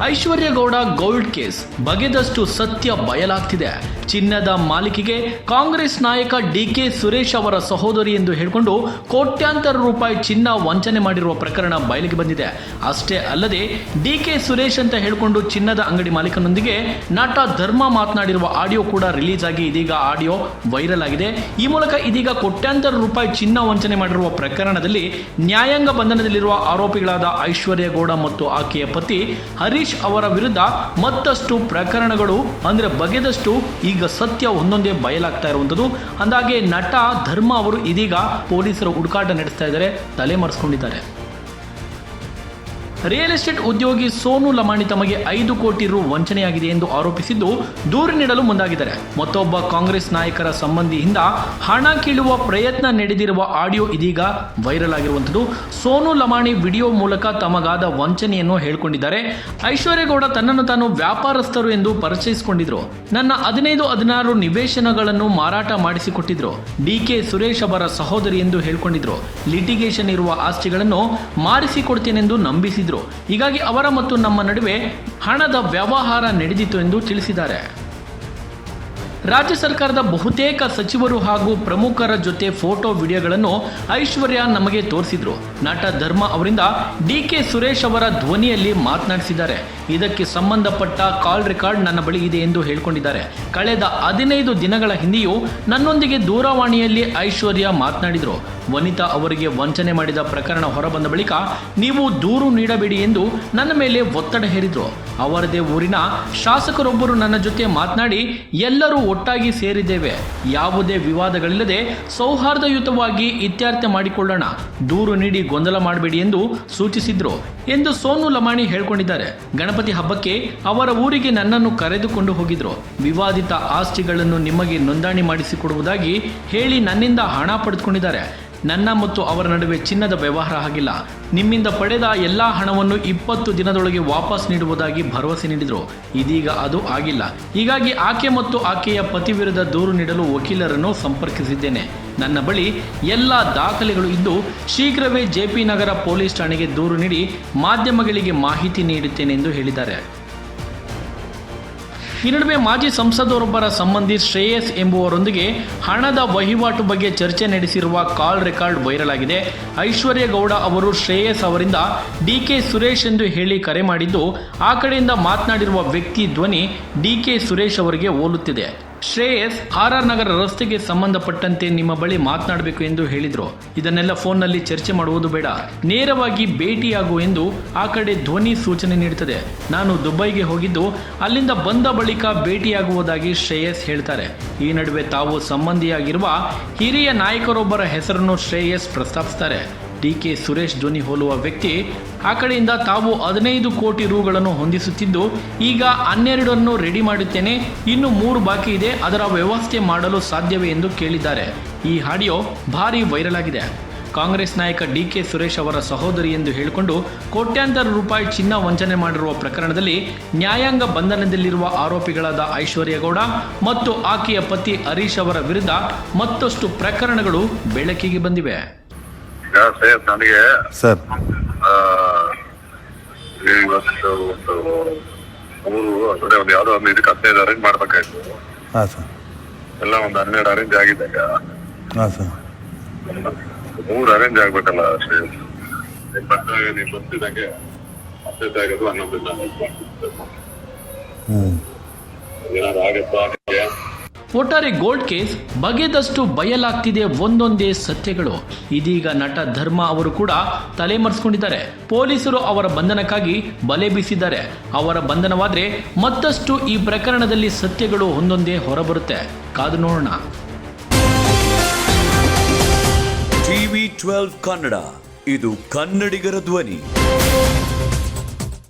ಐಶ್ವರ್ಯ Gowda gold case ಬಗೆದಷ್ಟು ಸತ್ಯ ಬಯಲಾಗ್ತಿದೆ. ಚಿನ್ನದ ಮಾಲಿಕೆಗೆ ಕಾಂಗ್ರೆಸ್ ನಾಯಕ ಡಿಕೆ ಸುರೇಶ್ ಅವರ ಸಹೋದರಿ ಎಂದು ಹೇಳಿಕೊಂಡು ಕೋಟ್ಯಾಂತರ ರೂಪಾಯಿ ಚಿನ್ನ ವಂಚನೆ ಮಾಡಿರುವ ಪ್ರಕರಣ ಬಯಲಿಗೆ ಬಂದಿದೆ. ಅಷ್ಟೇ ಅಲ್ಲದೆ ಡಿಕೆ ಸುರೇಶ್ ಅಂತ ಹೇಳಿಕೊಂಡು ಚಿನ್ನದ ಅಂಗಡಿ ಮಾಲೀಕನೊಂದಿಗೆ ನಟ ಧರ್ಮ ಮಾತನಾಡಿರುವ ಆಡಿಯೋ ಕೂಡ ರಿಲೀಸ್ ಆಗಿ ಇದೀಗ ಆಡಿಯೋ ವೈರಲ್ ಆಗಿದೆ. ಈ ಮೂಲಕ ಇದೀಗ ಕೋಟ್ಯಾಂತರ ರೂಪಾಯಿ ಚಿನ್ನ ವಂಚನೆ ಮಾಡಿರುವ ಪ್ರಕರಣದಲ್ಲಿ ನ್ಯಾಯಾಂಗ ಬಂಧನದಲ್ಲಿರುವ ಆರೋಪಿಗಳಾದ ಐಶ್ವರ್ಯ ಗೌಡ ಮತ್ತು ಆಕೆಯ ಪತಿ ಹರೀಶ್ ಅವರ ವಿರುದ್ಧ ಮತ್ತಷ್ಟು ಪ್ರಕರಣಗಳು ಅಂದ್ರೆ ಬಗೆದಷ್ಟು ಈಗ ಸತ್ಯ ಒಂದೊಂದೇ ಬಯಲಾಗ್ತಾ ಇರುವಂಥದ್ದು. ಅಂದಾಗೆ ನಟ ಧರ್ಮ ಅವರು ಇದೀಗ ಪೊಲೀಸರ ಹುಡುಕಾಟ ನಡೆಸ್ತಾ ಇದ್ದಾರೆ, ತಲೆಮರೆಸಿಕೊಂಡಿದ್ದಾರೆ. ರಿಯಲ್ ಎಸ್ಟೇಟ್ ಉದ್ಯೋಗಿ ಸೋನು ಲಮಾಣಿ ತಮಗೆ 5 ಕೋಟಿ ರು ವಂಚನೆಯಾಗಿದೆ ಎಂದು ಆರೋಪಿಸಿದ್ದು ದೂರು ನೀಡಲು ಮುಂದಾಗಿದ್ದಾರೆ. ಮತ್ತೊಬ್ಬ ಕಾಂಗ್ರೆಸ್ ನಾಯಕರ ಸಂಬಂಧಿಯಿಂದ ಹಣ ಕೀಳುವ ಪ್ರಯತ್ನ ನಡೆದಿರುವ ಆಡಿಯೋ ಇದೀಗ ವೈರಲ್ ಆಗಿರುವಂಥದ್ದು. ಸೋನು ಲಮಾಣಿ ವಿಡಿಯೋ ಮೂಲಕ ತಮಗಾದ ವಂಚನೆಯನ್ನು ಹೇಳಿಕೊಂಡಿದ್ದಾರೆ. ಐಶ್ವರ್ಯ ಗೌಡ ತನ್ನನ್ನು ತಾನು ವ್ಯಾಪಾರಸ್ಥರು ಎಂದು ಪರಿಚಯಿಸಿಕೊಂಡಿದ್ರು. ನನ್ನ 15-16 ನಿವೇಶನಗಳನ್ನು ಮಾರಾಟ ಮಾಡಿಸಿಕೊಟ್ಟಿದ್ರು. ಡಿಕೆ ಸುರೇಶ್ ಅವರ ಸಹೋದರಿ ಎಂದು ಹೇಳಿಕೊಂಡಿದ್ರು. ಲಿಟಿಗೇಷನ್ ಇರುವ ಆಸ್ತಿಗಳನ್ನು ಮಾರಿಸಿಕೊಡ್ತೇನೆಂದು ನಂಬಿಸಿದ್ರು. ಹೀಗಾಗಿ ಅವರ ಮತ್ತು ನಮ್ಮ ನಡುವೆ ಹಣದ ವ್ಯವಹಾರ ನಡೆದಿತ್ತು ಎಂದು ತಿಳಿಸಿದ್ದಾರೆ. ರಾಜ್ಯ ಸರ್ಕಾರದ ಬಹುತೇಕ ಸಚಿವರು ಹಾಗೂ ಪ್ರಮುಖರ ಜೊತೆ ಫೋಟೋ ವಿಡಿಯೋಗಳನ್ನು ಐಶ್ವರ್ಯ ನಮಗೆ ತೋರಿಸಿದ್ರು. ನಟ ಧರ್ಮ ಅವರಿಂದ ಡಿಕೆ ಸುರೇಶ್ ಅವರ ಧ್ವನಿಯಲ್ಲಿ ಮಾತನಾಡಿಸಿದ್ದಾರೆ. ಇದಕ್ಕೆ ಸಂಬಂಧಪಟ್ಟ ಕಾಲ್ ರೆಕಾರ್ಡ್ ನನ್ನ ಬಳಿ ಇದೆ ಎಂದು ಹೇಳಿಕೊಂಡಿದ್ದಾರೆ. ಕಳೆದ 15 ದಿನಗಳ ಹಿಂದೆಯೂ ನನ್ನೊಂದಿಗೆ ದೂರವಾಣಿಯಲ್ಲಿ ಐಶ್ವರ್ಯ ಮಾತನಾಡಿದರು. ವನಿತಾ ಅವರಿಗೆ ವಂಚನೆ ಮಾಡಿದ ಪ್ರಕರಣ ಹೊರಬಂದ ಬಳಿಕ ನೀವು ದೂರು ನೀಡಬೇಡಿ ಎಂದು ನನ್ನ ಮೇಲೆ ಒತ್ತಡ ಹೇರಿದ್ರು. ಅವರದೇ ಊರಿನ ಶಾಸಕರೊಬ್ಬರು ನನ್ನ ಜೊತೆ ಮಾತನಾಡಿ ಎಲ್ಲರೂ ಒಟ್ಟಾಗಿ ಸೇರಿದ್ದೇವೆ, ಯಾವುದೇ ವಿವಾದಗಳಿಲ್ಲದೆ ಸೌಹಾರ್ದಯುತವಾಗಿ ಇತ್ಯರ್ಥ ಮಾಡಿಕೊಳ್ಳೋಣ, ದೂರು ನೀಡಿ ಗೊಂದಲ ಮಾಡಬೇಡಿ ಎಂದು ಸೂಚಿಸಿದ್ರು ಎಂದು ಸೋನು ಲಮಾಣಿ ಹೇಳಿಕೊಂಡಿದ್ದಾರೆ. ಗಣಪತಿ ಹಬ್ಬಕ್ಕೆ ಅವರ ಊರಿಗೆ ನನ್ನನ್ನು ಕರೆದುಕೊಂಡು ಹೋಗಿದ್ರು. ವಿವಾದಿತ ಆಸ್ತಿಗಳನ್ನು ನಿಮಗೆ ನೋಂದಣಿ ಮಾಡಿಸಿಕೊಡುವುದಾಗಿ ಹೇಳಿ ನನ್ನಿಂದ ಹಣ ಪಡೆದುಕೊಂಡಿದ್ದಾರೆ. ನನ್ನ ಮತ್ತು ಅವರ ನಡುವೆ ಚಿನ್ನದ ವ್ಯವಹಾರ ಆಗಿಲ್ಲ. ನಿಮ್ಮಿಂದ ಪಡೆದ ಎಲ್ಲಾ ಹಣವನ್ನು 20 ದಿನದೊಳಗೆ ವಾಪಸ್ ನೀಡುವುದಾಗಿ ಭರವಸೆ ನೀಡಿದರು. ಇದೀಗ ಅದು ಆಗಿಲ್ಲ. ಹೀಗಾಗಿ ಆಕೆ ಮತ್ತು ಆಕೆಯ ಪತಿ ವಿರುದ್ಧ ದೂರು ನೀಡಲು ವಕೀಲರನ್ನು ಸಂಪರ್ಕಿಸಿದ್ದೇನೆ. ನನ್ನ ಬಳಿ ಎಲ್ಲ ದಾಖಲೆಗಳು ಇದ್ದು ಶೀಘ್ರವೇ ಜೆಪಿ ನಗರ ಪೊಲೀಸ್ ಠಾಣೆಗೆ ದೂರು ನೀಡಿ ಮಾಧ್ಯಮಗಳಿಗೆ ಮಾಹಿತಿ ನೀಡುತ್ತೇನೆ ಎಂದು ಹೇಳಿದ್ದಾರೆ. ಈ ನಡುವೆ ಮಾಜಿ ಸಂಸದರೊಬ್ಬರ ಸಂಬಂಧಿ ಶ್ರೇಯಸ್ ಎಂಬುವರೊಂದಿಗೆ ಹಣದ ವಹಿವಾಟು ಬಗ್ಗೆ ಚರ್ಚೆ ನಡೆಸಿರುವ ಕಾಲ್ ರೆಕಾರ್ಡ್ ವೈರಲ್ ಆಗಿದೆ. ಐಶ್ವರ್ಯ ಗೌಡ ಅವರು ಶ್ರೇಯಸ್ ಅವರಿಂದ ಡಿಕೆ ಸುರೇಶ್ ಎಂದು ಹೇಳಿ ಕರೆ ಮಾಡಿದ್ದು, ಆ ಕಡೆಯಿಂದ ಮಾತನಾಡಿರುವ ವ್ಯಕ್ತಿ ಧ್ವನಿ ಡಿಕೆ ಸುರೇಶ್ ಅವರಿಗೆ ಹೋಲುತ್ತಿದೆ. ಶ್ರೇಯಸ್ ಆರ್ ನಗರ ರಸ್ತೆಗೆ ಸಂಬಂಧಪಟ್ಟಂತೆ ನಿಮ್ಮ ಬಳಿ ಮಾತನಾಡಬೇಕು ಎಂದು ಹೇಳಿದ್ರು. ಇದನ್ನೆಲ್ಲ ಫೋನ್ನಲ್ಲಿ ಚರ್ಚೆ ಮಾಡುವುದು ಬೇಡ, ನೇರವಾಗಿ ಭೇಟಿಯಾಗು ಎಂದು ಆ ಕಡೆ ಧ್ವನಿ ಸೂಚನೆ ನೀಡುತ್ತದೆ. ನಾನು ದುಬೈಗೆ ಹೋಗಿದ್ದು ಅಲ್ಲಿಂದ ಬಂದ ಬಳಿಕ ಭೇಟಿಯಾಗುವುದಾಗಿ ಶ್ರೇಯಸ್ ಹೇಳ್ತಾರೆ. ಈ ನಡುವೆ ತಾವು ಸಂಬಂಧಿಯಾಗಿರುವ ಹಿರಿಯ ನಾಯಕರೊಬ್ಬರ ಹೆಸರನ್ನು ಶ್ರೇಯಸ್ ಪ್ರಸ್ತಾಪಿಸುತ್ತಾರೆ. ಡಿಕೆ ಸುರೇಶ್ ಧ್ವನಿ ಹೋಲುವ ವ್ಯಕ್ತಿ ಆ ಕಡೆಯಿಂದ ತಾವು 15 ಕೋಟಿ ರುಗಳನ್ನು ಹೊಂದಿಸುತ್ತಿದ್ದು ಈಗ 12 ರೆಡಿ ಮಾಡುತ್ತೇನೆ, ಇನ್ನು 3 ಬಾಕಿ ಇದೆ, ಅದರ ವ್ಯವಸ್ಥೆ ಮಾಡಲು ಸಾಧ್ಯವೇ ಎಂದು ಕೇಳಿದ್ದಾರೆ. ಈ ಆಡಿಯೋ ಭಾರಿ ವೈರಲ್ ಆಗಿದೆ. ಕಾಂಗ್ರೆಸ್ ನಾಯಕ ಡಿಕೆ ಸುರೇಶ್ ಅವರ ಸಹೋದರಿ ಎಂದು ಹೇಳಿಕೊಂಡು ಕೋಟ್ಯಾಂತರ ರೂಪಾಯಿ ಚಿನ್ನ ವಂಚನೆ ಮಾಡಿರುವ ಪ್ರಕರಣದಲ್ಲಿ ನ್ಯಾಯಾಂಗ ಬಂಧನದಲ್ಲಿರುವ ಆರೋಪಿಗಳಾದ ಐಶ್ವರ್ಯ ಗೌಡ ಮತ್ತು ಆಕೆಯ ಪತಿ ಹರೀಶ್ ಅವರ ವಿರುದ್ಧ ಮತ್ತಷ್ಟು ಪ್ರಕರಣಗಳು ಬೆಳಕಿಗೆ ಬಂದಿವೆ. ನನಗೆ ಸರ್ ಇವತ್ತು ಒಂದು ಯಾವುದೋ ಒಂದು ಇದಕ್ಕೆ 15 ಅರೇಂಜ್ ಮಾಡ್ಬೇಕಾಯ್ತು. ಹಾಂ ಸರ್. ಎಲ್ಲ ಒಂದು 12 ಅರೇಂಜ್ ಆಗಿದೆ. ಹಾಂ ಸರ್. 3 ಅರೇಂಜ್ ಆಗ್ಬೇಕಲ್ಲ ಅಷ್ಟೇ. ನೀವು ಬರ್ತಿದ್ದಂಗೆ 15 ಆಗೋದು 11 ಏನಾದ್ರು ಆಗತ್ತಾ? ಒಟ್ಟಾರೆ ಗೋಲ್ಡ್ ಕೇಸ್ ಬಗೆದಷ್ಟು ಬಯಲಾಗ್ತಿದೆ ಒಂದೊಂದೇ ಸತ್ಯಗಳು. ಇದೀಗ ನಟ ಧರ್ಮ ಅವರು ಕೂಡ ತಲೆಮರೆಸಿಕೊಂಡಿದ್ದಾರೆ. ಪೊಲೀಸರು ಅವರ ಬಂಧನಕ್ಕಾಗಿ ಬಲೆ ಬೀಸಿದ್ದಾರೆ. ಅವರ ಬಂಧನವಾದರೆ ಮತ್ತಷ್ಟು ಈ ಪ್ರಕರಣದಲ್ಲಿ ಸತ್ಯಗಳು ಒಂದೊಂದೇ ಹೊರಬರುತ್ತೆ. ಕಾದು ನೋಡೋಣ. TV12 ಕನ್ನಡ, ಇದು ಕನ್ನಡಿಗರ ಧ್ವನಿ.